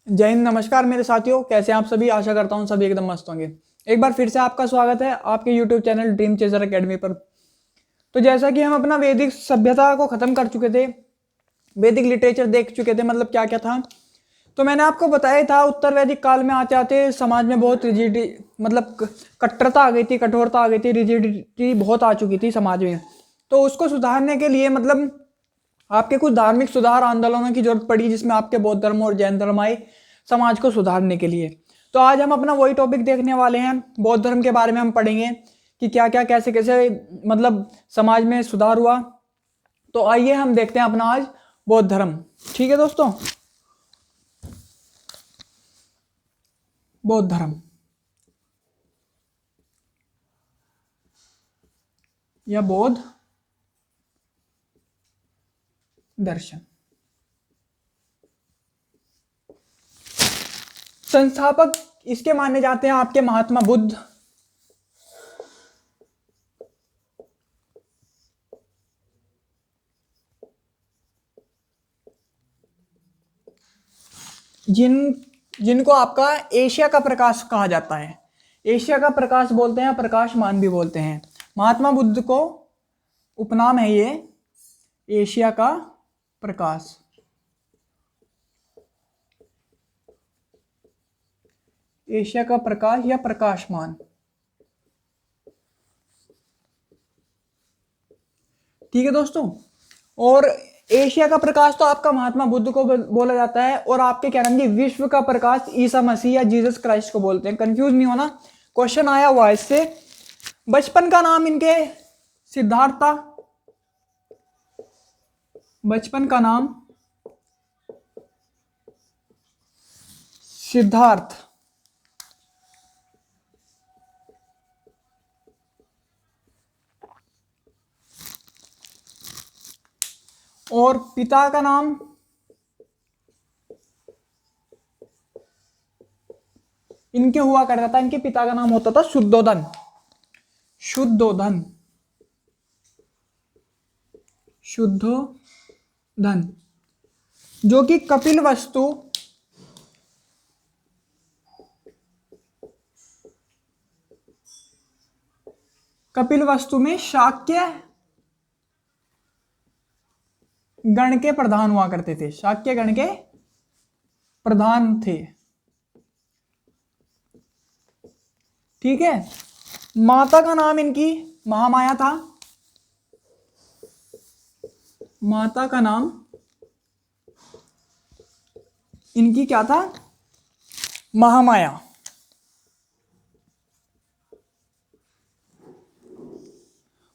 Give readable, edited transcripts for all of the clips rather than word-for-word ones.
जय हिंद। नमस्कार मेरे साथियों, कैसे हैं आप सभी। आशा करता हूं सभी एकदम मस्त होंगे। एक बार फिर से आपका स्वागत है आपके YouTube channel dream chaser academy पर। तो जैसा कि हम अपना वैदिक सभ्यता को ख़त्म कर चुके थे, वैदिक लिटरेचर देख चुके थे, मतलब क्या क्या था, तो मैंने आपको बताया था उत्तर वैदिक काल में आते आते समाज में बहुत रिजिडिटी, मतलब कट्टरता आ गई थी, कठोरता आ गई थी, रिजिडिटी बहुत आ चुकी थी समाज में। तो उसको सुधारने के लिए मतलब आपके कुछ धार्मिक सुधार आंदोलनों की जरूरत पड़ी, जिसमें आपके बौद्ध धर्म और जैन धर्म आए समाज को सुधारने के लिए। तो आज हम अपना वही टॉपिक देखने वाले हैं। बौद्ध धर्म के बारे में हम पढ़ेंगे कि क्या क्या कैसे कैसे मतलब समाज में सुधार हुआ। तो आइए हम देखते हैं अपना आज बौद्ध धर्म। ठीक है दोस्तों, बौद्ध धर्म या बौद्ध दर्शन। संस्थापक इसके माने जाते हैं आपके महात्मा बुद्ध, जिनको आपका एशिया का प्रकाश कहा जाता है। एशिया का प्रकाश बोलते हैं, प्रकाशमान भी बोलते हैं। महात्मा बुद्ध को उपनाम है ये एशिया का प्रकाश। एशिया का प्रकाश या प्रकाशमान। ठीक है दोस्तों, और एशिया का प्रकाश तो आपका महात्मा बुद्ध को बोला जाता है, और आपके क्या नाम जी, विश्व का प्रकाश ईसा मसीह या जीसस क्राइस्ट को बोलते हैं। कंफ्यूज नहीं होना, क्वेश्चन आया हुआ है इससे। बचपन का नाम इनके सिद्धार्थ था। बचपन का नाम सिद्धार्थ। और पिता का नाम इनके हुआ करता था, इनके पिता का नाम होता था शुद्धोधन। शुद्धोधन, शुद्धोधन, जो कि कपिलवस्तु में शाक्य गण के प्रधान हुआ करते थे। शाक्य गण के प्रधान थे। ठीक है। माता का नाम इनकी महामाया था। माता का नाम इनकी क्या था? महामाया।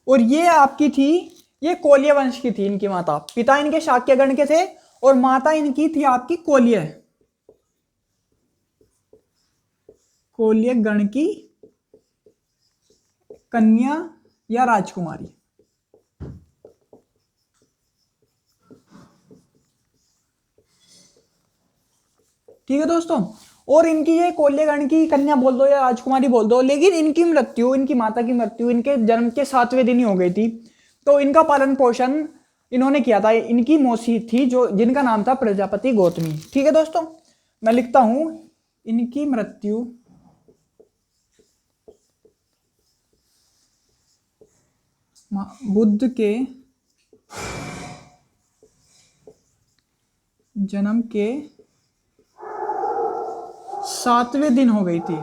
और ये आपकी थी, ये कोल्य वंश की थी इनकी माता। पिता इनके शाक्य गण के थे और माता इनकी थी आपकी कोल्य गण की कन्या या राजकुमारी। ठीक है दोस्तों, और इनकी ये कोल्य गण की कन्या बोल दो या राजकुमारी बोल दो, लेकिन इनकी मृत्यु, इनकी माता की मृत्यु इनके जन्म के 7वें दिन ही हो गई थी। तो इनका पालन पोषण इन्होंने किया था, इनकी मौसी थी जो जिनका नाम था प्रजापति गौतमी। ठीक है दोस्तों, मैं लिखता हूं इनकी मृत्यु बुद्ध के जन्म के 7वें दिन हो गई थी।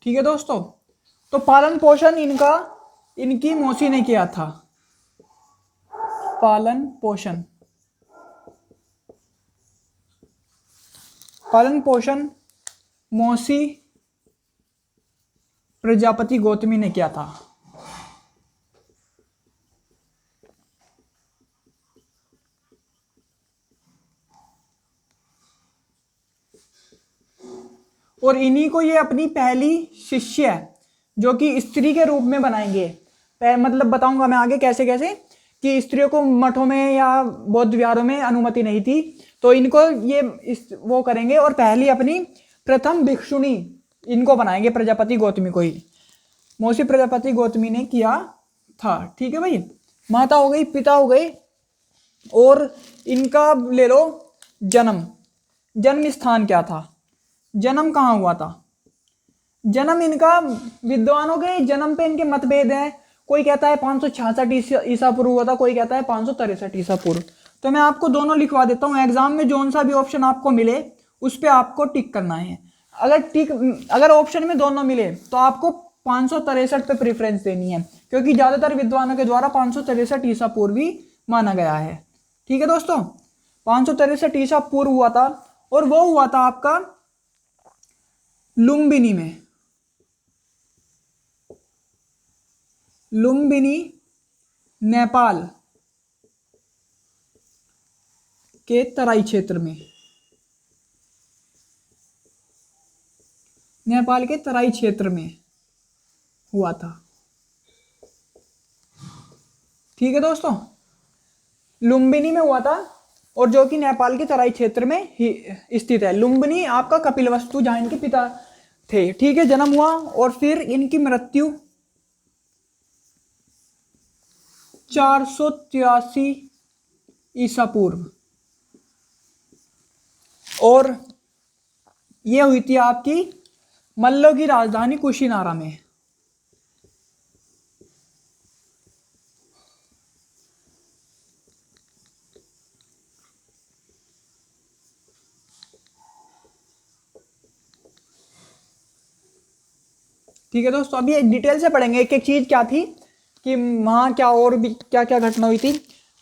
ठीक है दोस्तों, तो पालन पोषण इनका इनकी मौसी ने किया था। पालन पोषण मौसी प्रजापति गौतमी ने किया था। और इन्हीं को ये अपनी पहली शिष्य जो कि स्त्री के रूप में बनाएंगे। मतलब बताऊंगा मैं आगे कैसे कैसे, कि स्त्रियों को मठों में या बौद्ध विहारों में अनुमति नहीं थी, तो इनको ये वो करेंगे और पहली अपनी प्रथम भिक्षुणी इनको बनाएंगे, प्रजापति गौतमी को ही। मौसी प्रजापति गौतमी ने किया था। ठीक है भाई। माता हो गई, पिता हो गए, और इनका ले लो जन्म। जन्म स्थान क्या था, जन्म कहाँ हुआ था? जन्म इनका, विद्वानों के जन्म पे इनके मतभेद हैं। कोई कहता है 566 ईसा पूर्व हुआ था, कोई कहता है 563 ईसा पूर्व। तो मैं आपको दोनों लिखवा देता हूँ, एग्जाम में जोन सा भी ऑप्शन आपको मिले उस पर आपको टिक करना है। अगर ऑप्शन में दोनों मिले तो आपको 563 पे प्रेफरेंस देनी है, क्योंकि ज्यादातर विद्वानों के द्वारा 563 ईसा पूर्व ही माना गया है। ठीक है दोस्तों, 563 ईसा पूर्व हुआ था, और वो हुआ था आपका लुम्बिनी में। लुम्बिनी नेपाल के तराई क्षेत्र में, नेपाल के तराई क्षेत्र में हुआ था। ठीक है दोस्तों, लुम्बिनी में हुआ था, और जो कि नेपाल के तराई क्षेत्र में ही स्थित है। लुम्बिनी आपका कपिलवस्तु, जहां इनके पिता थे। ठीक है, जन्म हुआ और फिर इनकी मृत्यु 483 ईसा पूर्व, और यह हुई थी आपकी मल्लों की राजधानी कुशीनारा में। ठीक है दोस्तों, अभी डिटेल से पढ़ेंगे एक एक चीज क्या थी, कि वहां क्या और भी क्या क्या घटना हुई थी।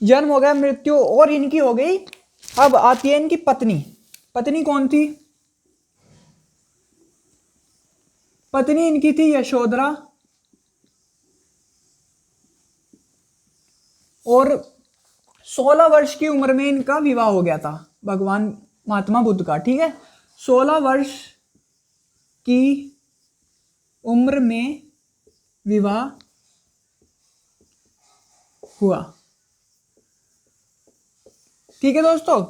जन्म हो गया, मृत्यु और इनकी हो गई। अब आती है इनकी पत्नी। पत्नी कौन थी? पत्नी इनकी थी यशोधरा, और 16 वर्ष की उम्र में इनका विवाह हो गया था भगवान महात्मा बुद्ध का। ठीक है, 16 वर्ष की उम्र में विवाह हुआ। ठीक है दोस्तों,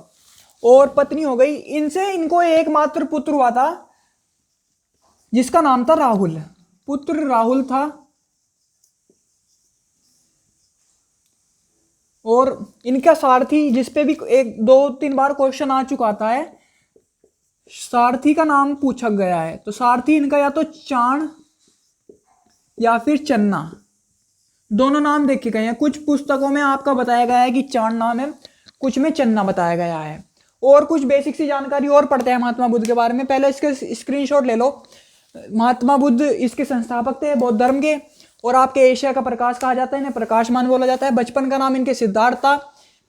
और पत्नी हो गई। इनसे इनको एकमात्र पुत्र हुआ था, जिसका नाम था राहुल। पुत्र राहुल था, और इनका सारथी, जिसपे भी एक दो तीन बार क्वेश्चन आ चुका था है, सारथी का नाम पूछा गया है। तो सारथी इनका या तो चाण या फिर चन्ना, दोनों नाम देखे गए हैं। कुछ पुस्तकों में आपका बताया गया है कि चाण नाम है, कुछ में चन्ना बताया गया है। और कुछ बेसिक सी जानकारी और पढ़ते हैं महात्मा बुद्ध के बारे में। पहले इसके स्क्रीनशॉट ले लो। महात्मा बुद्ध इसके संस्थापक थे बौद्ध धर्म के, और आपके एशिया का प्रकाश कहा जाता है, इन्हें प्रकाशमान बोला जाता है। बचपन का नाम इनके सिद्धार्थ था,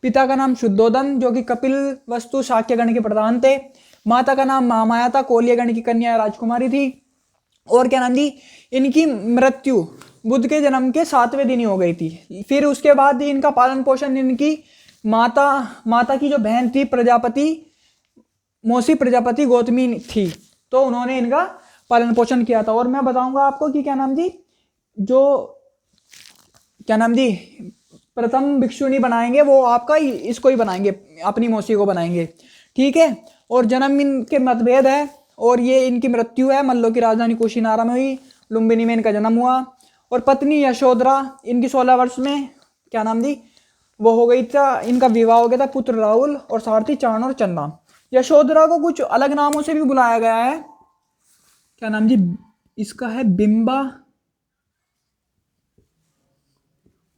पिता का नाम शुद्धोदन, जो कि कपिल वस्तु शाक्य गण के प्रधान थे। माता का नाम महामाया था, कोलिय गण की कन्या राजकुमारी थी। और क्या नाम थी? इनकी मृत्यु बुद्ध के जन्म के 7वें दिन ही हो गई थी। फिर उसके बाद इनका पालन पोषण इनकी माता की जो बहन थी प्रजापति, मौसी प्रजापति गौतमी थी, तो उन्होंने इनका पालन पोषण किया था। और मैं बताऊंगा आपको कि क्या नाम थी, प्रथम भिक्षुणी बनाएंगे वो आपका इसको ही बनाएंगे, अपनी मौसी को बनाएंगे। ठीक है, और जन्म इनके मतभेद है, और ये इनकी मृत्यु है मल्लों की राजधानी कुशीनारा में हुई। लुम्बिनी में इनका जन्म हुआ, और पत्नी यशोधरा इनकी 16 वर्ष में क्या नाम थी, वो हो गई था, इनका विवाह हो गया था। पुत्र राहुल और सारथी चाण और चन्ना। यशोधरा को कुछ अलग नामों से भी बुलाया गया है। क्या नाम जी इसका है? बिंबा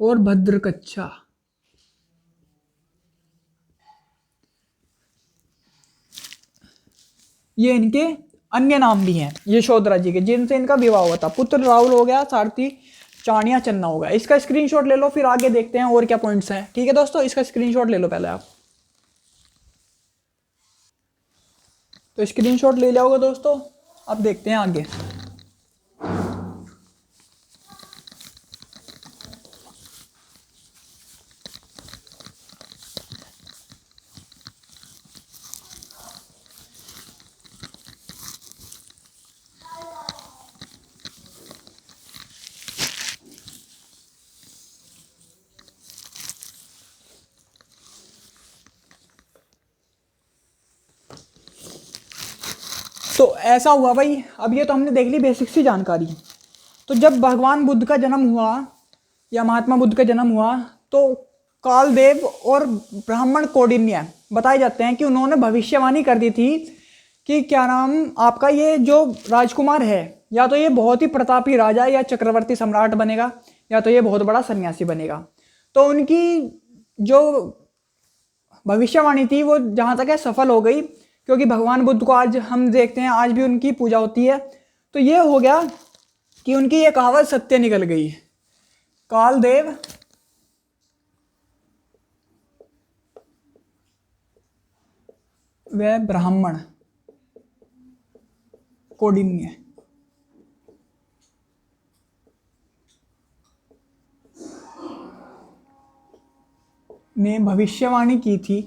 और भद्रकच्छा। ये इनके अन्य नाम भी हैं यशोधरा जी के, जिनसे इनका विवाह हुआ था। पुत्र राहुल हो गया, सारथी चाणिया चन्ना हो गया। इसका स्क्रीनशॉट ले लो, फिर आगे देखते हैं और क्या पॉइंट्स हैं। ठीक है दोस्तों, इसका स्क्रीनशॉट ले लो पहले आप। तो स्क्रीनशॉट ले लिया होगा दोस्तों, अब देखते हैं आगे। तो ऐसा हुआ भाई, अब ये तो हमने देख ली बेसिक सी जानकारी। तो जब भगवान बुद्ध का जन्म हुआ या महात्मा बुद्ध का जन्म हुआ, तो कालदेव और ब्राह्मण कौंडिन्य बताए जाते हैं कि उन्होंने भविष्यवाणी कर दी थी कि क्या नाम आपका ये जो राजकुमार है, या तो ये बहुत ही प्रतापी राजा या चक्रवर्ती सम्राट बनेगा, या तो ये बहुत बड़ा सन्यासी बनेगा। तो उनकी जो भविष्यवाणी थी वो जहाँ तक है सफल हो गई, क्योंकि भगवान बुद्ध को आज हम देखते हैं, आज भी उनकी पूजा होती है। तो ये हो गया कि उनकी ये कहावत सत्य निकल गई। कालदेव व ब्राह्मण कौंडिन्य ने भविष्यवाणी की थी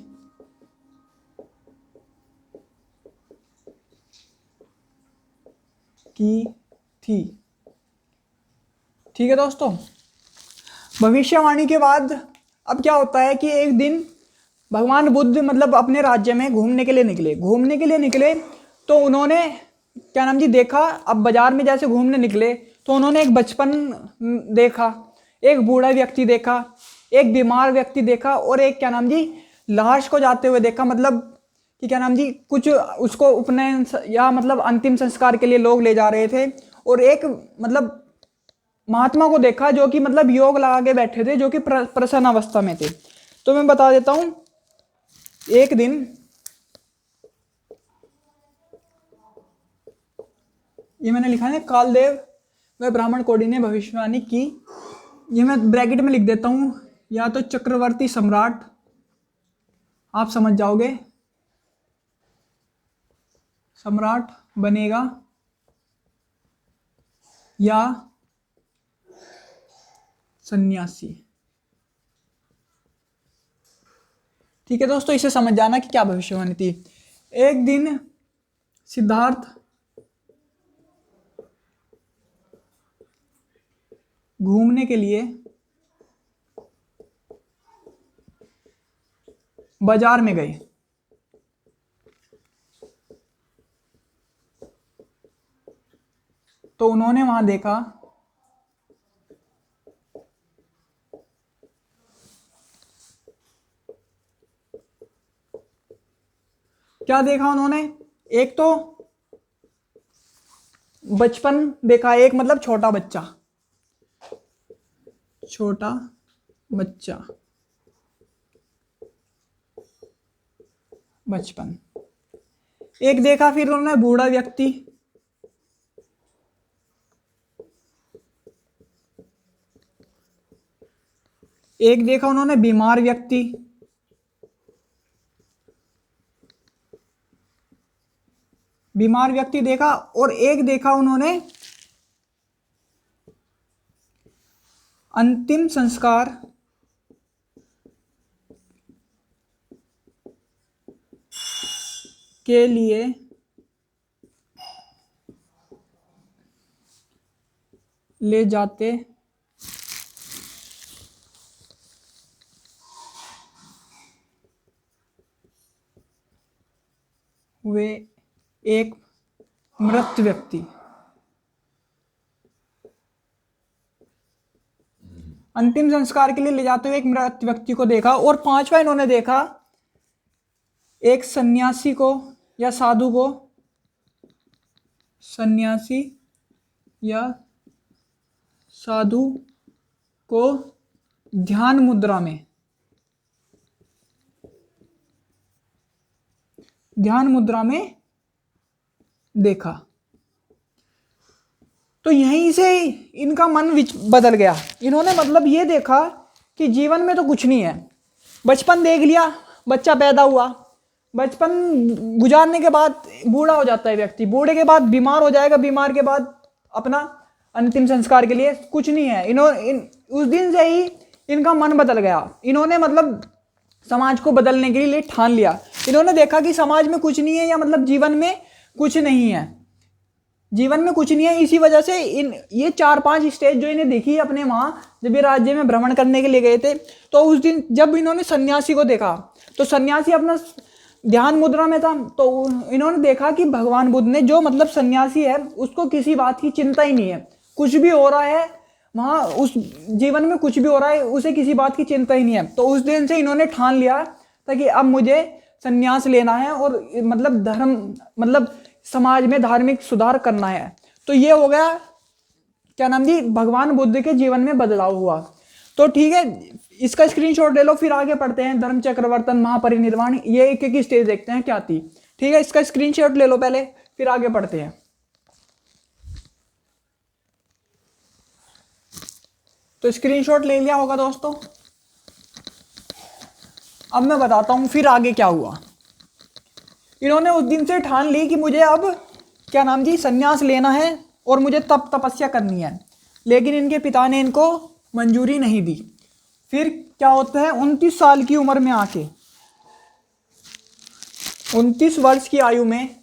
ठीक है दोस्तों। भविष्यवाणी के बाद अब क्या होता है कि एक दिन भगवान बुद्ध मतलब अपने राज्य में घूमने के लिए निकले तो उन्होंने क्या नाम जी देखा, अब बाजार में जैसे घूमने निकले तो उन्होंने एक बचपन देखा, एक बूढ़ा व्यक्ति देखा, एक बीमार व्यक्ति देखा और एक क्या नाम जी लाश को जाते हुए देखा। मतलब कि क्या नाम जी कुछ उसको उपनयन या मतलब अंतिम संस्कार के लिए लोग ले जा रहे थे, और एक मतलब महात्मा को देखा जो कि मतलब योग लगा के बैठे थे, जो कि प्रसन्न अवस्था में थे। तो मैं बता देता हूं, एक दिन ये मैंने लिखा है कालदेव व ब्राह्मण कौंडिन्य ने भविष्यवाणी की, ये मैं ब्रैकेट में लिख देता हूं, या तो चक्रवर्ती सम्राट आप समझ जाओगे सम्राट बनेगा, या सन्यासी। ठीक है दोस्तों, इसे समझ जाना कि क्या भविष्यवाणी थी। एक दिन सिद्धार्थ घूमने के लिए बाजार में गए। तो उन्होंने वहां देखा क्या देखा उन्होंने, एक तो बचपन देखा, एक मतलब छोटा बच्चा बचपन, एक देखा फिर उन्होंने बूढ़ा व्यक्ति, एक देखा उन्होंने बीमार व्यक्ति, देखा, और एक देखा उन्होंने अंतिम संस्कार के लिए ले जाते हुए एक मृत व्यक्ति, अंतिम संस्कार के लिए ले जाते हुए एक मृत व्यक्ति को देखा। और पांचवा इन्होंने देखा एक सन्यासी को या साधु को, सन्यासी या साधु को ध्यान मुद्रा में देखा। तो यहीं से इनका मन बदल गया। इन्होंने मतलब ये देखा कि जीवन में तो कुछ नहीं है। बचपन देख लिया, बच्चा पैदा हुआ, बचपन गुजारने के बाद बूढ़ा हो जाता है व्यक्ति, बूढ़े के बाद बीमार हो जाएगा, बीमार के बाद अपना अंतिम संस्कार के लिए कुछ नहीं है। उस दिन से ही इनका मन बदल गया। इन्होंने मतलब समाज को बदलने के लिए ठान लिया। इन्होंने देखा कि समाज में कुछ नहीं है, या मतलब जीवन में कुछ नहीं है, इसी वजह से ये 4-5 स्टेज जो इन्हें देखी अपने वहां जब ये राज्य में भ्रमण करने के लिए गए थे, तो उस दिन जब इन्होंने सन्यासी को देखा तो सन्यासी अपना ध्यान मुद्रा में था। तो इन्होंने देखा कि भगवान बुद्ध ने जो मतलब सन्यासी है उसको किसी बात की चिंता ही नहीं है, कुछ भी हो रहा है वहाँ उस जीवन में कुछ भी हो रहा है उसे किसी बात की चिंता ही नहीं है। तो उस दिन से इन्होंने ठान लिया था कि अब मुझे संन्यास लेना है और मतलब धर्म मतलब समाज में धार्मिक सुधार करना है। तो ये हो गया क्या नाम जी, भगवान बुद्ध के जीवन में बदलाव हुआ। तो ठीक है, इसका स्क्रीनशॉट ले लो, फिर आगे पढ़ते हैं। धर्म चक्रवर्तन, महापरिनिर्वाण, ये एक एक स्टेज देखते हैं क्या थी। ठीक है, इसका स्क्रीनशॉट ले लो पहले, फिर आगे पढ़ते हैं। तो स्क्रीनशॉट ले लिया होगा दोस्तों। अब मैं बताता हूं फिर आगे क्या हुआ। इन्होंने उस दिन से ठान ली कि मुझे अब क्या नाम जी, संन्यास लेना है और मुझे तपस्या करनी है। लेकिन इनके पिता ने इनको मंजूरी नहीं दी। फिर क्या होता है, 29 साल की उम्र में आके, 29 वर्ष की आयु में,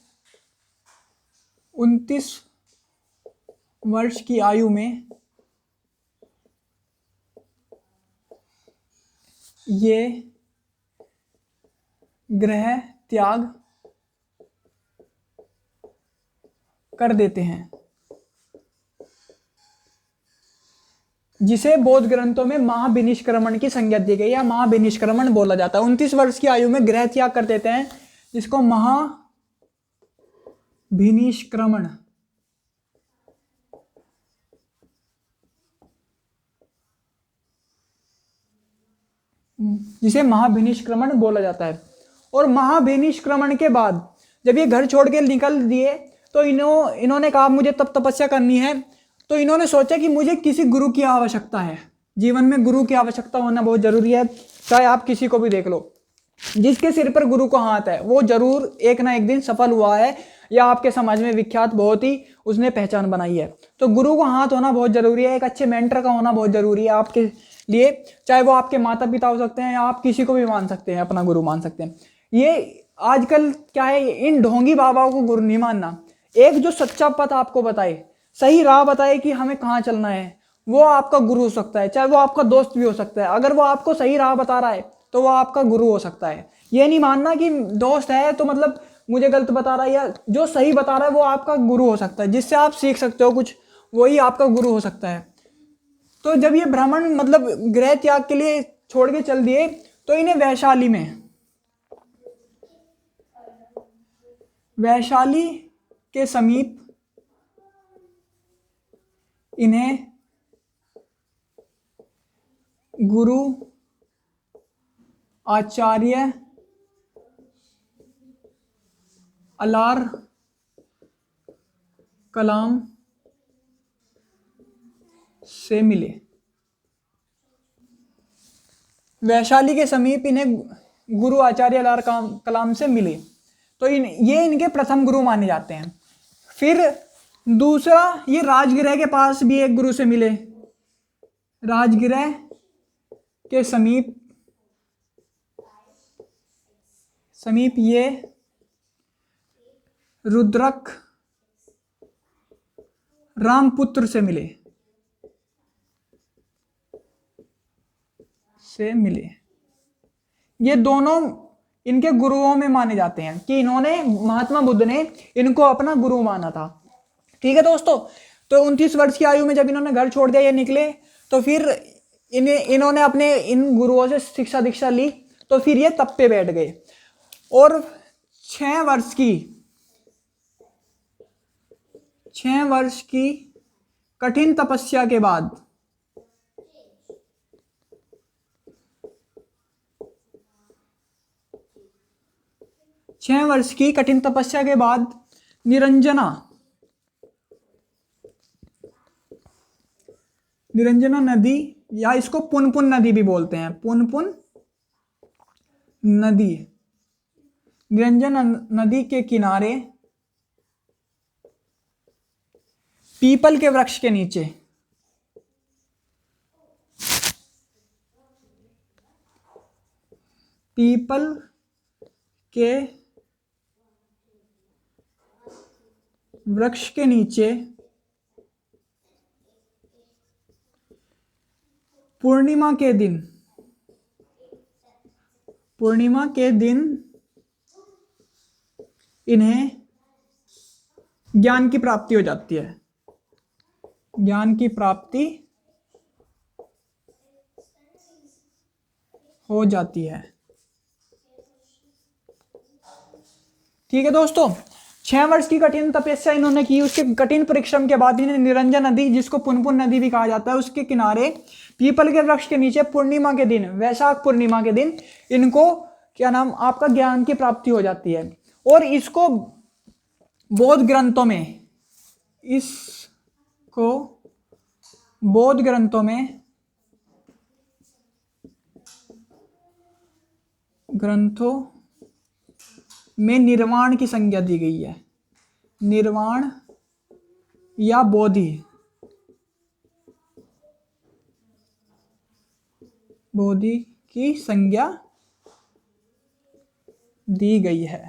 29 वर्ष की आयु में ये गृह त्याग कर देते हैं, जिसे बौद्ध ग्रंथों में महाविनिष्क्रमण की संज्ञा दी गई या महाविनिष्क्रमण बोला जाता है। 29 वर्ष की आयु में गृह त्याग कर देते हैं, जिसको महाविनिष्क्रमण जिसे महाविनिष्क्रमण बोला जाता है। और महाविनिष्क्रमण के बाद जब ये घर छोड़ के निकल दिए तो इन्होंने कहा मुझे तब तपस्या करनी है। तो इन्होंने सोचा कि मुझे किसी गुरु की आवश्यकता है, जीवन में गुरु की आवश्यकता होना बहुत जरूरी है। चाहे आप किसी को भी देख लो, जिसके सिर पर गुरु का हाथ है वो जरूर एक ना एक दिन सफल हुआ है या आपके समाज में विख्यात बहुत ही उसने पहचान बनाई है। तो गुरु का हाथ होना बहुत जरूरी है, एक अच्छे मेंटर का होना बहुत जरूरी है आपके लिए। चाहे वो आपके माता पिता हो सकते हैं या आप किसी को भी मान सकते हैं, अपना गुरु मान सकते हैं। ये आजकल क्या है, इन ढोंगी बाबाओं को गुरु नहीं मानना। एक जो सच्चा पथ आपको बताए, सही राह बताए कि हमें कहाँ चलना है, वो आपका गुरु हो सकता है। चाहे वो आपका दोस्त भी हो सकता है, अगर वो आपको सही राह बता रहा है तो वो आपका गुरु हो सकता है। ये नहीं मानना कि दोस्त है तो मतलब मुझे गलत बता रहा है, या जो सही बता रहा है वो आपका गुरु हो सकता है, जिससे आप सीख सकते हो कुछ, वही आपका गुरु हो सकता है। तो जब ये ब्राह्मण मतलब गृह त्याग के लिए छोड़ के चल दिए तो इन्हें वैशाली के समीप इन्हें गुरु आचार्य अलार कलाम से मिले। वैशाली के समीप इन्हें गुरु आचार्य अलार कलाम से मिले। तो ये इनके प्रथम गुरु माने जाते हैं। फिर दूसरा, ये राजगृह के पास भी एक गुरु से मिले। राजगृह के समीप ये रुद्रक रामपुत्र से मिले। ये दोनों इनके गुरुओं में माने जाते हैं कि इन्होंने, महात्मा बुद्ध ने इनको अपना गुरु माना था। ठीक है दोस्तों, तो 29 वर्ष की आयु में जब इन्होंने घर छोड़ दिया, ये निकले, तो फिर इन्होंने अपने इन गुरुओं से शिक्षा दीक्षा ली। तो फिर ये तप पे बैठ गए और 6 वर्ष की कठिन तपस्या के बाद 6 वर्ष की कठिन तपस्या के बाद निरंजना नदी, या इसको पुनपुन नदी भी बोलते हैं, पुनपुन नदी, निरंजना नदी के किनारे पीपल के वृक्ष के नीचे पीपल के वृक्ष के नीचे पूर्णिमा के दिन इन्हें ज्ञान की प्राप्ति हो जाती है। ज्ञान की प्राप्ति हो जाती है। ठीक है दोस्तों, 6 वर्ष की कठिन तपस्या इन्होंने की। उसके कठिन परिश्रम के बाद इन्हें निरंजन नदी, जिसको पुनपुन नदी भी कहा जाता है, उसके किनारे पीपल के वृक्ष के नीचे पूर्णिमा के दिन, वैशाख पूर्णिमा के दिन इनको क्या नाम आपका ज्ञान की प्राप्ति हो जाती है। और इसको बौद्ध ग्रंथों में, इसको बौद्ध ग्रंथों में निर्वाण की संज्ञा दी गई है। निर्वाण या बोधि की संज्ञा दी गई है।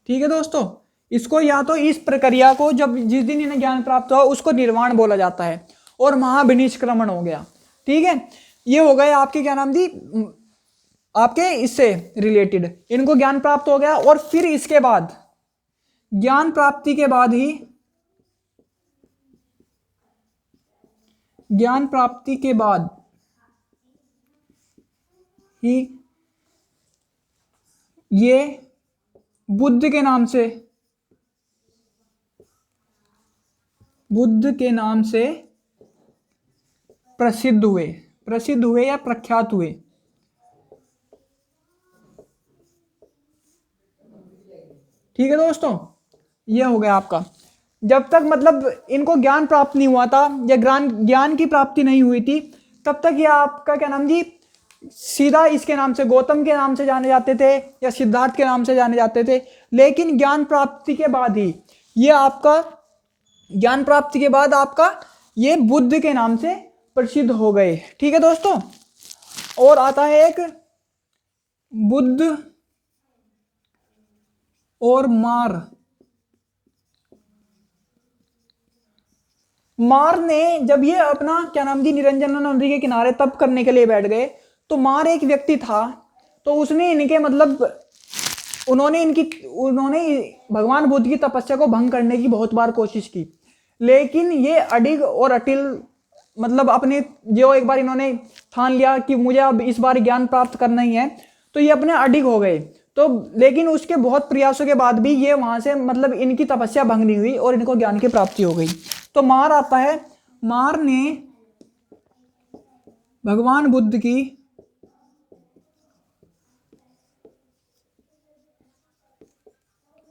ठीक है दोस्तों, इसको या तो इस प्रक्रिया को जब जिस दिन इन्हें ज्ञान प्राप्त हुआ उसको निर्वाण बोला जाता है, और महाविनिष्क्रमण हो गया। ठीक है, ये हो गए आपके क्या नाम दी, आपके इससे रिलेटेड इनको ज्ञान प्राप्त हो गया। और फिर इसके बाद ज्ञान प्राप्ति के बाद ही ये बुद्ध के नाम से प्रसिद्ध हुए या प्रख्यात हुए। ठीक है दोस्तों, ये हो गया आपका। जब तक मतलब इनको ज्ञान प्राप्त नहीं हुआ था या ज्ञान की प्राप्ति नहीं हुई थी, तब तक ये आपका क्या नाम जी सीधा इसके नाम से, गौतम के नाम से जाने जाते थे या सिद्धार्थ के नाम से जाने जाते थे। लेकिन ज्ञान प्राप्ति के बाद ही ये आपका ये बुद्ध के नाम से प्रसिद्ध हो गए। ठीक है दोस्तों, और आता है एक बुद्ध और मार ने जब ये अपना क्या नाम जी निरंजन नदी के किनारे तप करने के लिए बैठ गए, तो मार एक व्यक्ति था, तो उसने इनके मतलब उन्होंने भगवान बुद्ध की तपस्या को भंग करने की बहुत बार कोशिश की, लेकिन ये अडिग और अटिल मतलब अपने जो एक बार इन्होंने ठान लिया कि मुझे अब इस बार ज्ञान प्राप्त करना ही है, तो ये अपने अडिग हो गए। तो लेकिन उसके बहुत प्रयासों के बाद भी ये वहां से मतलब इनकी तपस्या भंग नहीं हुई और इनको ज्ञान की प्राप्ति हो गई। तो मार आता है, मार ने भगवान बुद्ध की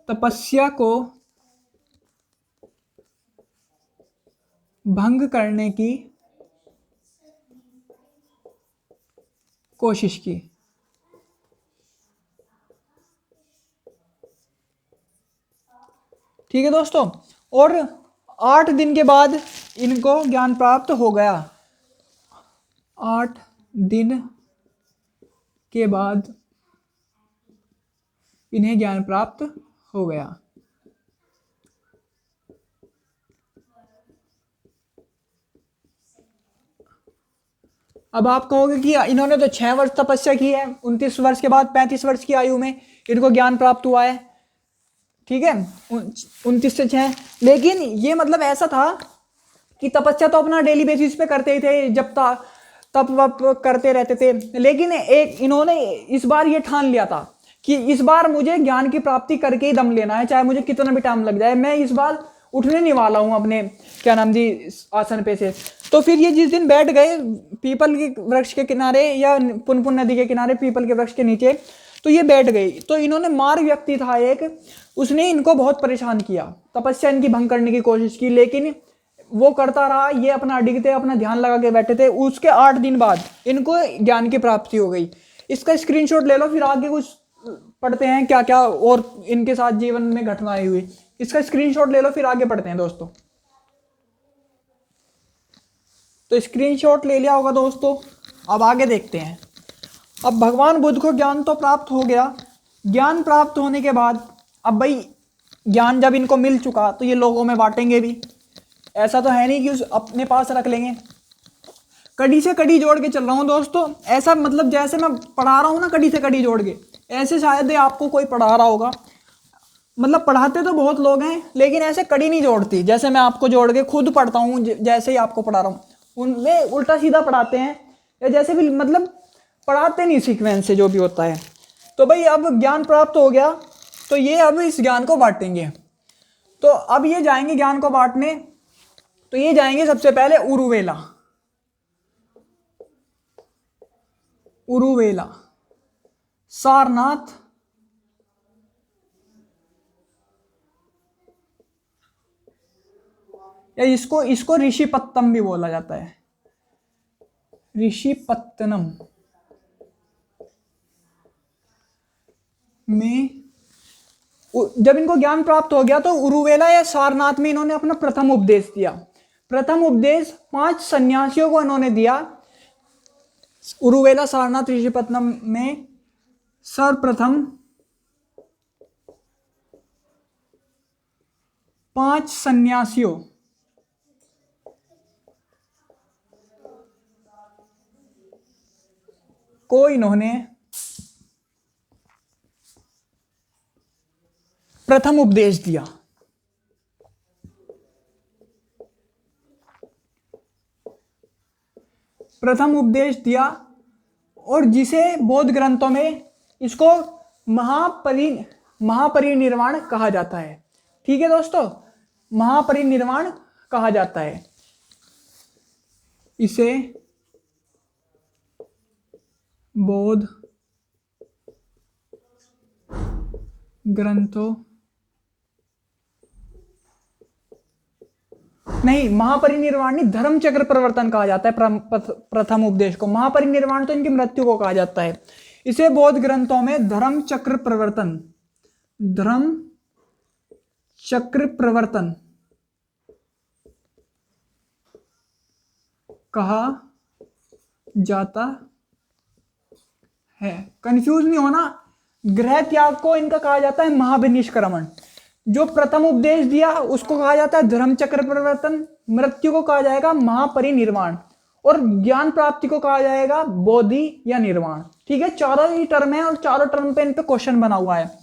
तपस्या को भंग करने की कोशिश की। ठीक है दोस्तों, और 8 दिन के बाद इनको ज्ञान प्राप्त हो गया। 8 दिन के बाद इन्हें ज्ञान प्राप्त हो गया। अब आप कहोगे कि इन्होंने तो 6 वर्ष तपस्या की है, 29 वर्ष के बाद 35 वर्ष की आयु में इनको ज्ञान प्राप्त हुआ है। ठीक है, 29 से 6, लेकिन ये मतलब ऐसा था कि तपस्या तो अपना डेली बेसिस पे करते ही थे, जब तप वप करते रहते थे। लेकिन इन्होंने इस बार ये ठान लिया था कि इस बार मुझे ज्ञान की प्राप्ति करके ही दम लेना है, चाहे मुझे कितना भी टाइम लग जाए, मैं इस बार उठने नहीं वाला हूं अपने क्या नाम जी आसन पे से। तो फिर ये जिस दिन बैठ गए पीपल के वृक्ष के किनारे या पुनपुन नदी के किनारे पीपल के वृक्ष के नीचे, तो ये बैठ गई। तो इन्होंने मार व्यक्ति था एक, उसने इनको बहुत परेशान किया, तपस्या इनकी भंग करने की कोशिश की, लेकिन वो करता रहा। ये अपना अडिग थे, अपना ध्यान लगा के बैठे थे। उसके 8 दिन बाद इनको ज्ञान की प्राप्ति हो गई। इसका स्क्रीनशॉट ले लो, फिर आगे कुछ पढ़ते हैं क्या क्या और इनके साथ जीवन में घटनाएं हुई। इसका स्क्रीनशॉट ले लो, फिर आगे पढ़ते हैं दोस्तों। तो स्क्रीनशॉट ले लिया होगा दोस्तों, अब आगे देखते हैं। अब भगवान बुद्ध को ज्ञान तो प्राप्त हो गया। ज्ञान प्राप्त होने के बाद अब भाई ज्ञान जब इनको मिल चुका तो ये लोगों में बांटेंगे भी, ऐसा तो है नहीं कि उस अपने पास रख लेंगे। कड़ी से कड़ी जोड़ के चल रहा हूँ दोस्तों, ऐसा मतलब जैसे मैं पढ़ा रहा हूँ ना कड़ी से कड़ी जोड़ के, ऐसे शायद आपको कोई पढ़ा रहा होगा। मतलब पढ़ाते तो बहुत लोग हैं, लेकिन ऐसे कड़ी नहीं जोड़ती जैसे मैं आपको जोड़ के खुद पढ़ता हूँ, जैसे ही आपको पढ़ा रहा हूँ। उनमें उल्टा सीधा पढ़ाते हैं या जैसे भी मतलब पढ़ाते नहीं सीक्वेंस से जो भी होता है। तो भाई अब ज्ञान प्राप्त हो गया, तो ये अब इस ज्ञान को बांटेंगे। तो अब ये जाएंगे ज्ञान को बांटने, तो ये जाएंगे सबसे पहले उरुवेला। उरुवेला, सारनाथ, या इसको इसको ऋषिपत्तम भी बोला जाता है, ऋषिपत्तनम में जब इनको ज्ञान प्राप्त हो गया तो उरुवेला या सारनाथ में इन्होंने अपना प्रथम उपदेश दिया। प्रथम उपदेश 5 सन्यासियों को इन्होंने दिया। उरुवेला, सारनाथ, ऋषिपत्तनम में सर्वप्रथम 5 सन्यासियों को इन्होंने प्रथम उपदेश दिया। प्रथम उपदेश दिया, और जिसे बौद्ध ग्रंथों में इसको महापरिनिर्वाण कहा जाता है। ठीक है दोस्तों, महापरिनिर्वाण कहा जाता है इसे बौद्ध ग्रंथों, नहीं महापरिनिर्वाण नहीं, धर्म चक्र प्रवर्तन कहा जाता है प्रथम उपदेश को। महापरिनिर्वाण तो इनकी मृत्यु को कहा जाता है। इसे बौद्ध ग्रंथों में धर्म चक्र प्रवर्तन कहा जाता है। कंफ्यूज नहीं होना, गृह त्याग को इनका कहा जाता है महाविनिष्क्रमण। जो प्रथम उपदेश दिया उसको कहा जाता है धर्म चक्र प्रवर्तन, मृत्यु को कहा जाएगा महापरिनिर्वाण, और ज्ञान प्राप्ति को कहा जाएगा बोधि या निर्वाण। ठीक है, चारों ही टर्म है और चारों टर्म पे इन पे क्वेश्चन बना हुआ है।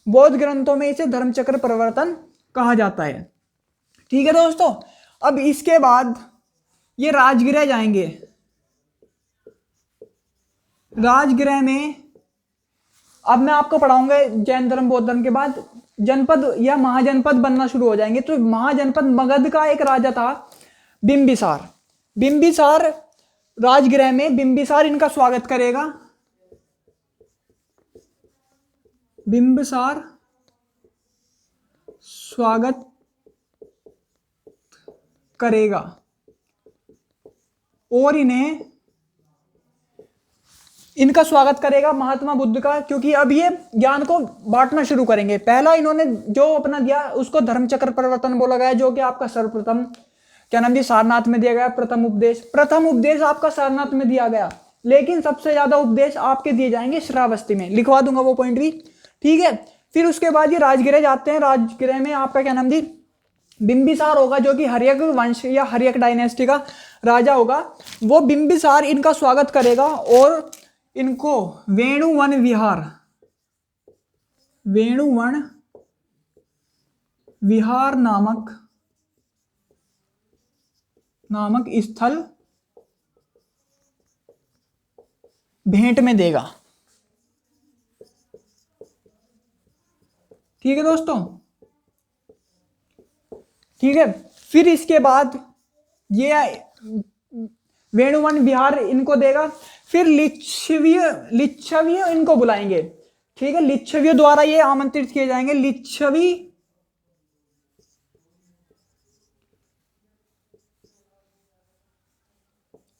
बौद्ध ग्रंथों में इसे धर्म चक्र प्रवर्तन कहा जाता है। ठीक है दोस्तों, अब इसके बाद ये राजगृह जाएंगे। राजगृह में अब मैं आपको पढ़ाऊंगा जैन धर्म बौद्ध धर्म के बाद जनपद या महाजनपद बनना शुरू हो जाएंगे। तो महाजनपद मगध का एक राजा था बिंबिसार। बिंबिसार राजगृह में बिंबिसार इनका स्वागत करेगा। बिंबिसार स्वागत करेगा और इनका स्वागत करेगा महात्मा बुद्ध का, क्योंकि अब ये ज्ञान को बांटना शुरू करेंगे। पहला इन्होंने जो अपना दिया उसको धर्म चक्र प्रवर्तन बोला गया, जो कि आपका सर्वप्रथम क्या नाम जी सारनाथ में दिया गया प्रथम उपदेश। प्रथम उपदेश आपका सारनाथ में दिया गया, लेकिन सबसे ज्यादा उपदेश आपके दिए जाएंगे श्रावस्ती में। लिखवा दूंगा वो पॉइंट भी। ठीक है, फिर उसके बाद ये राजगृह जाते हैं। राजगृह में आपका क्या नाम जी बिंबिसार होगा, जो कि हर्यक वंश या हर्यक डायनेस्टी का राजा होगा। वो बिंबिसार इनका स्वागत करेगा और इनको वेणुवन विहार नामक स्थल भेंट में देगा। ठीक है दोस्तों, ठीक है। फिर इसके बाद ये वेणुवन विहार इनको देगा। फिर लिच्छवी इनको बुलाएंगे। ठीक है, लिच्छवियों द्वारा ये आमंत्रित किए जाएंगे।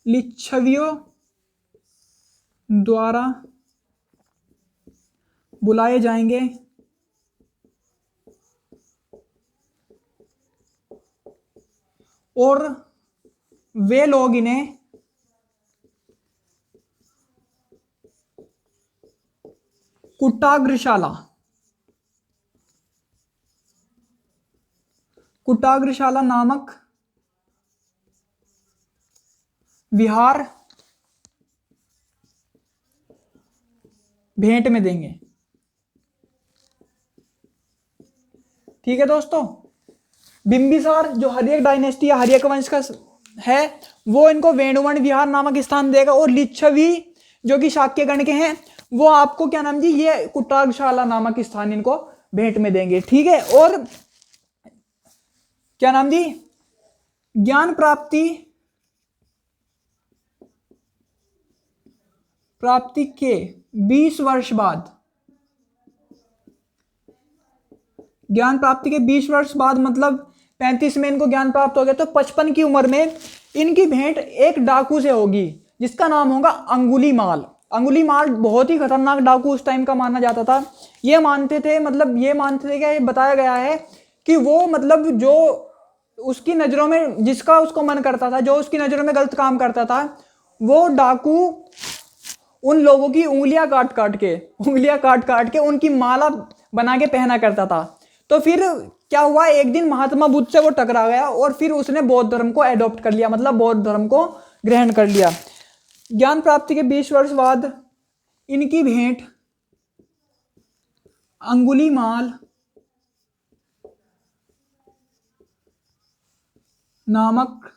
लिच्छवियों द्वारा बुलाए जाएंगे और वे लोग इन्हें कुटाग्रशाला नामक विहार भेंट में देंगे। ठीक है दोस्तों, बिंबिसार जो हर्यक डायनेस्टी या हर्यक वंश का है, वो इनको वेणुवन विहार नामक स्थान देगा, और लिच्छवी जो कि शाक्य गण के हैं वो आपको क्या नाम जी ये कुटागशाला नामक स्थान इनको भेंट में देंगे। ठीक है, और क्या नाम जी ज्ञान प्राप्ति के 20 वर्ष बाद, ज्ञान प्राप्ति के 20 वर्ष बाद मतलब 35 में इनको ज्ञान प्राप्त हो गया, तो 55 की उम्र में इनकी भेंट एक डाकू से होगी जिसका नाम होगा अंगुलीमाल। अंगुलीमाल बहुत ही खतरनाक डाकू उस टाइम का माना जाता था। ये मानते थे कि ये बताया गया है कि वो मतलब जो उसकी नज़रों में जिसका उसको मन करता था, जो उसकी नज़रों में गलत काम करता था, वो डाकू उन लोगों की उंगलियां काट काट के उनकी माला बना के पहना करता था। तो फिर क्या हुआ, एक दिन महात्मा बुद्ध से वो टकरा गया और फिर उसने बौद्ध धर्म को एडॉप्ट कर लिया, मतलब बौद्ध धर्म को ग्रहण कर लिया। ज्ञान प्राप्ति के 20 वर्ष बाद इनकी भेंट अंगुलीमाल नामक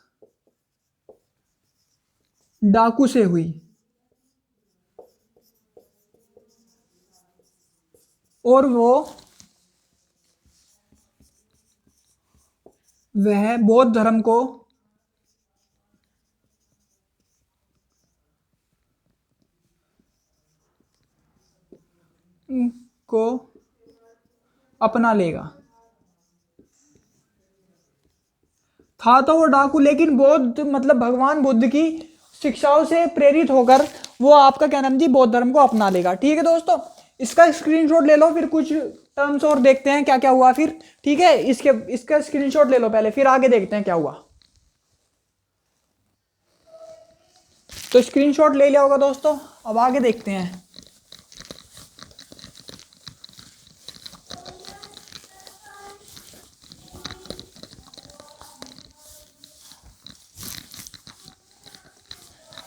डाकू से हुई, और वह बौद्ध धर्म को अपना लेगा। था तो वो डाकू, लेकिन बौद्ध मतलब भगवान बुद्ध की शिक्षाओं से प्रेरित होकर वो आपका क्या नाम जी बौद्ध धर्म को अपना लेगा। ठीक है दोस्तों, इसका स्क्रीनशॉट ले लो, फिर कुछ टर्म्स और देखते हैं क्या क्या हुआ फिर। ठीक है, इसका स्क्रीनशॉट ले लो पहले, फिर आगे देखते हैं क्या हुआ। तो स्क्रीनशॉट ले लिया होगा दोस्तों, अब आगे देखते हैं।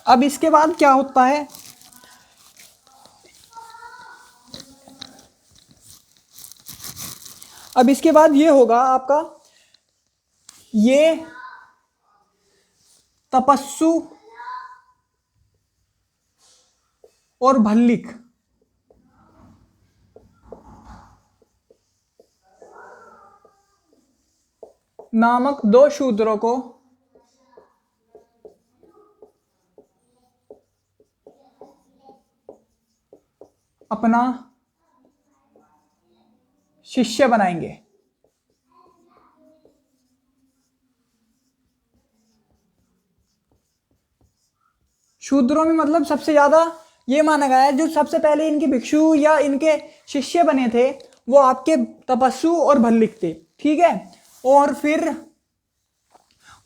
अब इसके बाद क्या होता है, अब इसके बाद ये होगा आपका ये तपस्सु और भल्लिक नामक दो शूद्रों को अपना शिष्य बनाएंगे। शूद्रों में मतलब सबसे ज्यादा ये माना गया है, जो सबसे पहले इनके भिक्षु या इनके शिष्य बने थे वो आपके तपस्सु और भल्लिक थे। ठीक है, और फिर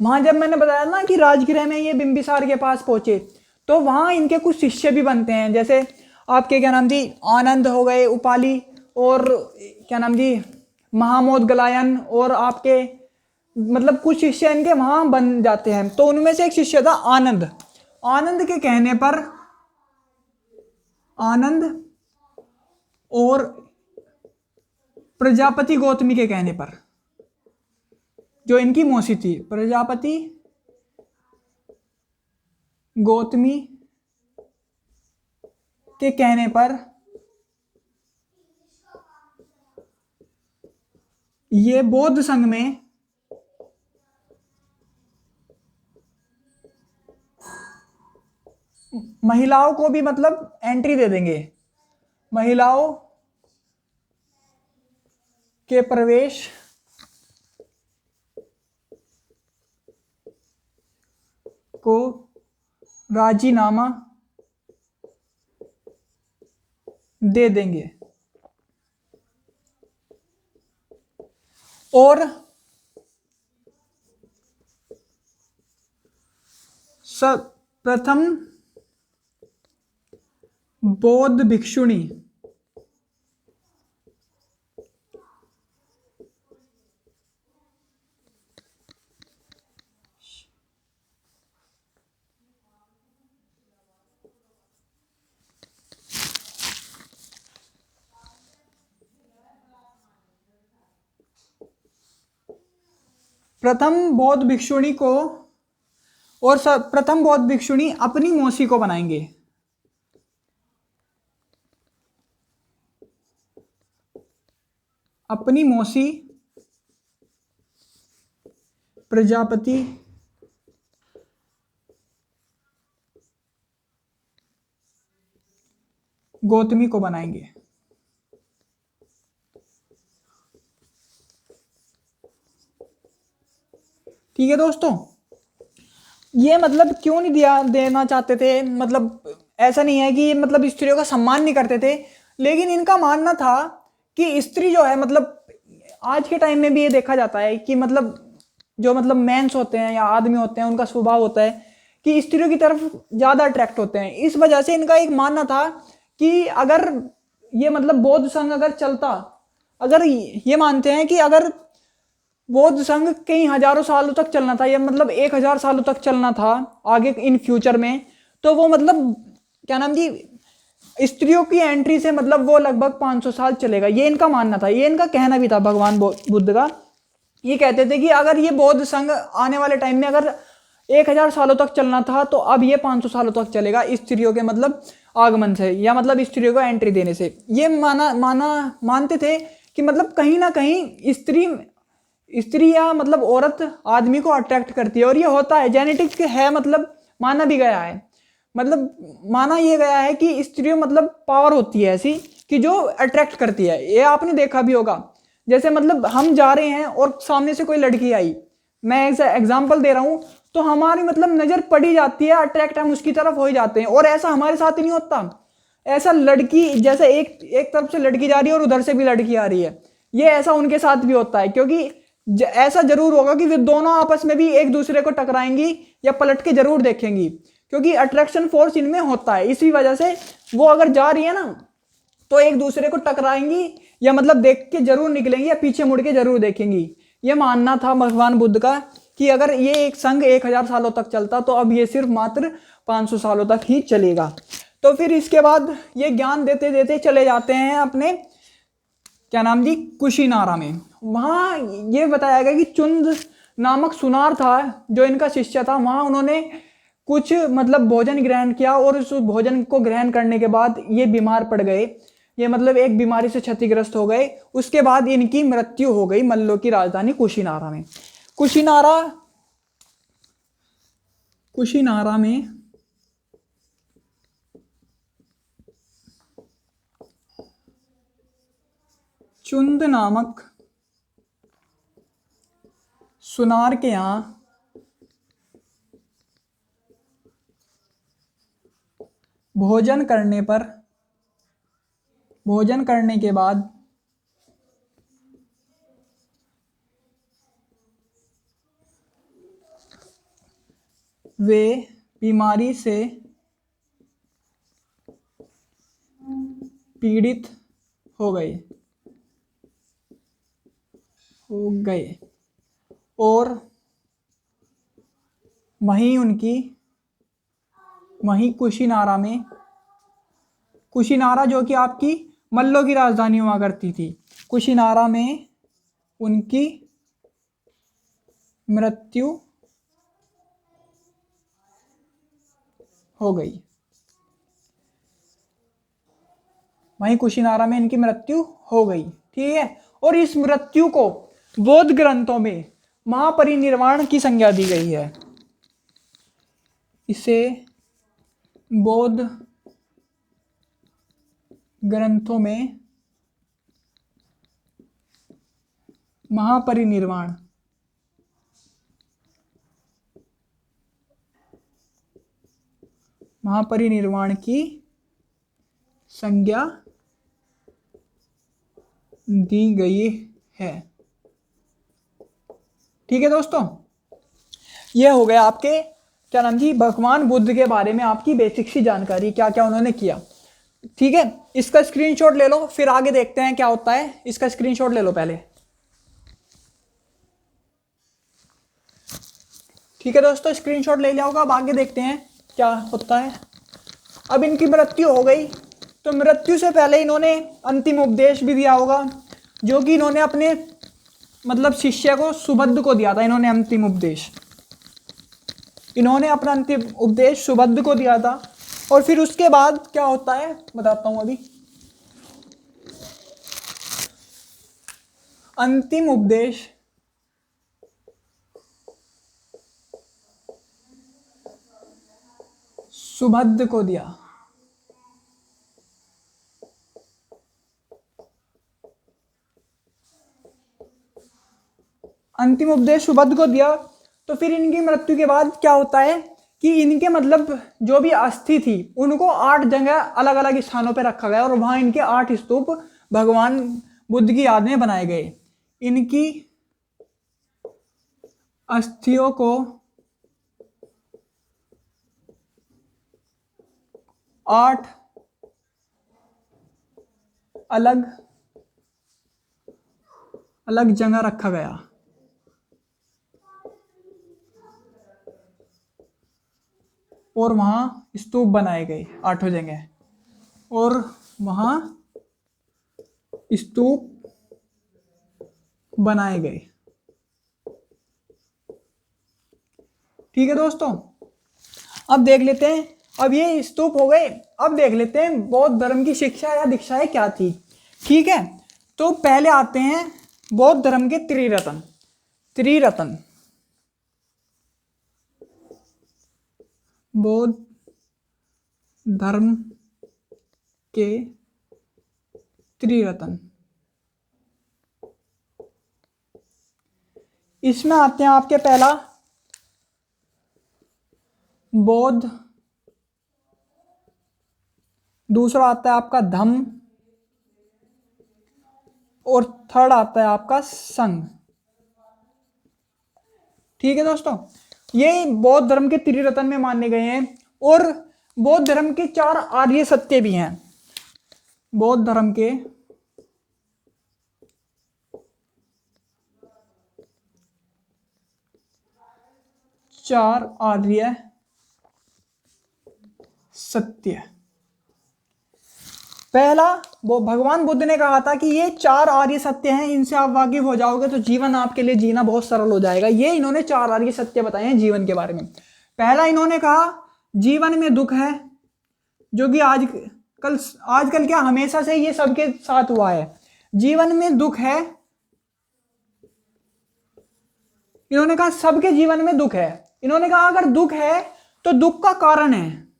वहां जब मैंने बताया ना कि राजगृह में ये बिंबिसार के पास पहुंचे, तो वहां इनके कुछ शिष्य भी बनते हैं, जैसे आपके क्या नाम जी आनंद हो गए, उपाली, और क्या नाम जी महामोदगलायन, और आपके मतलब कुछ शिष्य इनके वहां बन जाते हैं। तो उनमें से एक शिष्य था आनंद। आनंद के कहने पर, आनंद और प्रजापति गौतमी के कहने पर, जो इनकी मौसी थी प्रजापति गौतमी के कहने पर, ये बौद्ध संघ में महिलाओं को भी मतलब एंट्री दे देंगे, महिलाओं के प्रवेश को राजीनामा दे देंगे, और प्रथम बौद्ध भिक्षुणी प्रथम बौद्ध भिक्षुणी को और प्रथम बौद्ध भिक्षुणी अपनी मौसी को बनाएंगे। अपनी मौसी प्रजापति गौतमी को बनाएंगे। ठीक है दोस्तों, ये मतलब क्यों नहीं देना चाहते थे, मतलब ऐसा नहीं है कि ये मतलब स्त्रियों का सम्मान नहीं करते थे, लेकिन इनका मानना था कि स्त्री जो है, मतलब आज के टाइम में भी ये देखा जाता है कि मतलब जो मतलब मेंस होते हैं या आदमी होते हैं, उनका स्वभाव होता है कि स्त्रियों की तरफ ज़्यादा अट्रैक्ट होते हैं। इस वजह से इनका एक मानना था कि अगर ये मतलब बौद्ध संघ अगर चलता, अगर ये मानते हैं कि अगर बौद्ध संघ कई हजारों सालों तक चलना था, या मतलब 1000 सालों तक चलना था आगे इन फ्यूचर में, तो वो मतलब क्या नाम जी, स्त्रियों की एंट्री से मतलब वो लगभग 500 साल चलेगा। ये इनका मानना था, ये इनका कहना भी था भगवान बुद्ध का। ये कहते थे कि अगर ये बौद्ध संघ आने वाले टाइम में अगर 1000 सालों तक चलना था, तो अब ये 500 सालों तक चलेगा स्त्रियों के मतलब आगमन से, या मतलब स्त्रियों को एंट्री देने से। ये मानते थे कि मतलब कहीं ना कहीं स्त्री या मतलब औरत आदमी को अट्रैक्ट करती है, और ये होता है, जेनेटिक है, मतलब माना भी गया है, मतलब माना ये गया है कि स्त्रियों मतलब पावर होती है ऐसी कि जो अट्रैक्ट करती है। ये आपने देखा भी होगा, जैसे मतलब हम जा रहे हैं और सामने से कोई लड़की आई, मैं एग्जांपल दे रहा हूं, तो हमारी मतलब नजर पड़ी जाती है, अट्रैक्ट हम उसकी तरफ हो ही जाते हैं। और ऐसा हमारे साथ ही नहीं होता, ऐसा लड़की जैसे एक तरफ से लड़की जा रही है और उधर से भी लड़की आ रही है, ये ऐसा उनके साथ भी होता है। क्योंकि ऐसा जरूर होगा कि वे दोनों आपस में भी एक दूसरे को टकराएंगी या पलट के जरूर देखेंगी, क्योंकि अट्रैक्शन फोर्स इनमें होता है। इसी वजह से वो अगर जा रही है ना, तो एक दूसरे को टकराएंगी या मतलब देख के जरूर निकलेंगी या पीछे मुड़ के जरूर देखेंगी। ये मानना था भगवान बुद्ध का कि अगर ये एक संघ 1000 सालों तक चलता, तो अब ये सिर्फ मात्र 500 सालों तक ही चलेगा। तो फिर इसके बाद ये ज्ञान देते देते चले जाते हैं अपने क्या नाम जी, कुशीनारा में। वहाँ ये बताया गया कि चुंद नामक सुनार था जो इनका शिष्य था। वहाँ उन्होंने कुछ मतलब भोजन ग्रहण किया, और उस भोजन को ग्रहण करने के बाद ये बीमार पड़ गए, ये मतलब एक बीमारी से क्षतिग्रस्त हो गए। उसके बाद इनकी मृत्यु हो गई मल्लों की राजधानी कुशीनारा में। कुशीनारा में चुंद नामक सुनार के यहाँ भोजन करने के बाद वे बीमारी से पीड़ित हो गए और वहीं कुशीनारा जो कि आपकी मल्लों की राजधानी हुआ करती थी, कुशीनारा में उनकी मृत्यु हो गई। वहीं कुशीनारा में इनकी मृत्यु हो गई, ठीक है। और इस मृत्यु को बौद्ध ग्रंथों में महापरिनिर्वाण की संज्ञा दी गई है। इसे बौद्ध ग्रंथों में महापरिनिर्वाण की संज्ञा दी गई है। ठीक है दोस्तों, यह हो गया आपके क्या नाम जी, भगवान बुद्ध के बारे में आपकी बेसिक सी जानकारी, क्या क्या उन्होंने किया। ठीक है, इसका स्क्रीनशॉट ले लो, फिर आगे देखते हैं क्या होता है। इसका स्क्रीनशॉट ले लो पहले। ठीक है दोस्तों, स्क्रीनशॉट ले लिया होगा। अब आगे देखते हैं क्या होता है। अब इनकी मृत्यु हो गई, तो मृत्यु से पहले इन्होंने अंतिम उपदेश भी दिया होगा, जो कि इन्होंने अपने मतलब शिष्य को सुबुद्ध को दिया था। इन्होंने अंतिम उपदेश इन्होंने अपना अंतिम उपदेश सुभद्र को दिया था। और फिर उसके बाद क्या होता है बताता हूं अभी। अंतिम उपदेश सुभद्र को दिया। अंतिम उपदेश सुभद्र को दिया। तो फिर इनकी मृत्यु के बाद क्या होता है कि इनके मतलब जो भी अस्थि थी उनको 8 जगह अलग अलग स्थानों पर रखा गया और वहां इनके 8 स्तूप भगवान बुद्ध की याद में बनाए गए। इनकी अस्थियों को 8 अलग अलग जगह रखा गया। और वहां स्तूप बनाए गए 8 जगह, और वहां स्तूप बनाए गए। ठीक है दोस्तों, अब देख लेते हैं। अब ये स्तूप हो गए, अब देख लेते हैं बौद्ध धर्म की शिक्षा या दीक्षाएं क्या थी। ठीक है, तो पहले आते हैं बौद्ध धर्म के त्रिरत्न। त्रिरत्न, बौद्ध धर्म के त्रिरत्न, इसमें आते हैं आपके पहला बौद्ध, दूसरा आता है आपका धम्म, और थर्ड आता है आपका संघ। ठीक है दोस्तों, ये बौद्ध धर्म के त्रिरत्न में माने गए हैं। और बौद्ध धर्म के 4 आर्य सत्य भी हैं। बौद्ध धर्म के 4 आर्य सत्य। पहला, वो भगवान बुद्ध ने कहा था कि ये 4 आर्य सत्य हैं, इनसे आप वाकिफ हो जाओगे तो जीवन आपके लिए जीना बहुत सरल हो जाएगा। ये इन्होंने 4 आर्य सत्य बताए हैं जीवन के बारे में। पहला इन्होंने कहा जीवन में दुख है, जो कि आजकल क्या हमेशा से ये सबके साथ हुआ है। जीवन में दुख है, इन्होंने कहा सबके जीवन में दुख है। इन्होंने कहा अगर दुख है तो दुख का कारण है।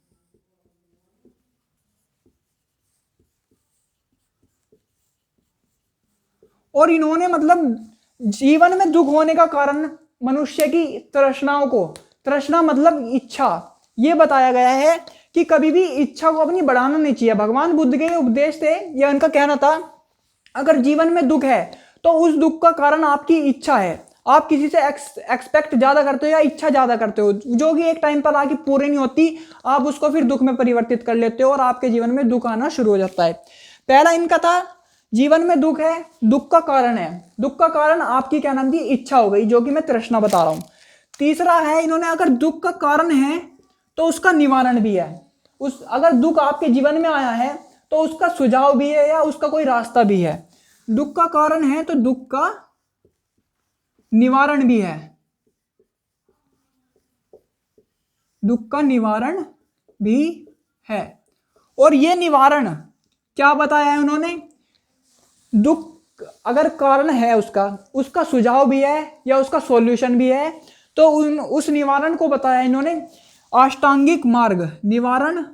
और इन्होंने मतलब जीवन में दुख होने का कारण मनुष्य की तृष्णाओं को, तृष्णा मतलब इच्छा, ये बताया गया है कि कभी भी इच्छा को अपनी बढ़ाना नहीं चाहिए। भगवान बुद्ध के उपदेश थे, यह उनका कहना था अगर जीवन में दुख है तो उस दुख का कारण आपकी इच्छा है। आप किसी से एक्सपेक्ट ज्यादा करते हो या इच्छा ज्यादा करते हो, जो कि एक टाइम पर आके पूरी नहीं होती, आप उसको फिर दुख में परिवर्तित कर लेते हो और आपके जीवन में दुख आना शुरू हो जाता है। पहला इनका था जीवन में दुख है, दुख का कारण है। दुख का कारण आपकी क्या नाम थी, इच्छा हो गई, जो कि मैं तृष्णा बता रहा हूं। तीसरा है इन्होंने अगर दुख का कारण है तो उसका निवारण भी है। अगर दुख आपके जीवन में आया है तो उसका सुझाव भी है या उसका कोई रास्ता भी है। दुख का कारण है तो दुख का निवारण भी है। दुख का निवारण भी है। और ये निवारण क्या बताया है उन्होंने, दुख अगर कारण है उसका सुझाव भी है या उसका सॉल्यूशन भी है। तो उस निवारण को बताया इन्होंने अष्टांगिक मार्ग। निवारण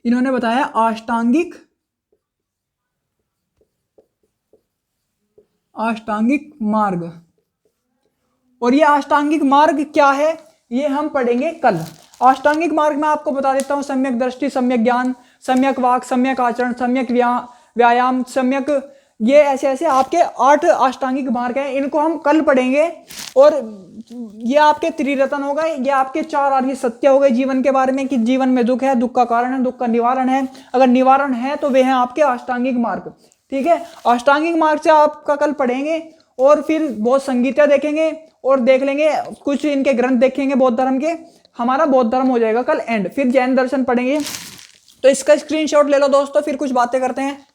इन्होंने बताया अष्टांगिक मार्ग। और ये अष्टांगिक मार्ग क्या है ये हम पढ़ेंगे कल। अष्टांगिक मार्ग में आपको बता देता हूं सम्यक दृष्टि, सम्यक ज्ञान, सम्यक वाक, सम्यक आचरण, सम्यक व्यायाम, सम्यक, ये ऐसे ऐसे आपके 8 अष्टांगिक मार्ग हैं। इनको हम कल पढ़ेंगे। और ये आपके त्रिरत्न हो गए, ये आपके 4 आर्य सत्य हो गए जीवन के बारे में कि जीवन में दुख है, दुख का कारण है, दुख का निवारण है। अगर निवारण है तो वे हैं आपके अष्टांगिक मार्ग। ठीक है, अष्टांगिक मार्ग से आपका कल पढ़ेंगे। और फिर बहुत संगीता देखेंगे और देख लेंगे, कुछ इनके ग्रंथ देखेंगे बौद्ध धर्म के। हमारा बौद्ध धर्म हो जाएगा कल एंड। फिर जैन दर्शन पढ़ेंगे। तो इसका स्क्रीनशॉट ले लो दोस्तों, फिर कुछ बातें करते हैं।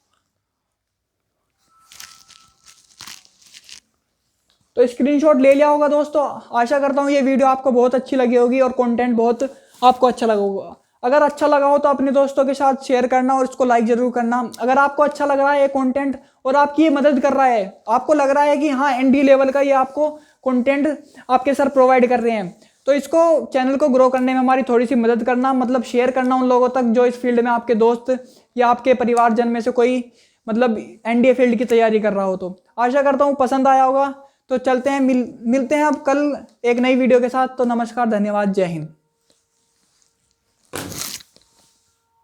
तो तो स्क्रीनशॉट ले लिया होगा दोस्तों। आशा करता हूँ ये वीडियो आपको बहुत अच्छी लगी होगी और कंटेंट बहुत आपको अच्छा लगा होगा। अगर अच्छा लगा हो तो अपने दोस्तों के साथ शेयर करना और इसको लाइक जरूर करना। अगर आपको अच्छा लग रहा है ये कंटेंट और आपकी ये मदद कर रहा है, आपको लग रहा है कि हाँ एनडी लेवल का ये आपको कंटेंट आपके सर प्रोवाइड कर रहे हैं, तो इसको चैनल को ग्रो करने में हमारी थोड़ी सी मदद करना, मतलब शेयर करना उन लोगों तक जो इस फील्ड में आपके दोस्त या आपके परिवारजन में से कोई मतलब एनडीए फील्ड की तैयारी कर रहा हो। तो आशा करता हूँ पसंद आया होगा। तो चलते हैं, मिलते हैं अब कल एक नई वीडियो के साथ। तो नमस्कार, धन्यवाद, जय हिंद।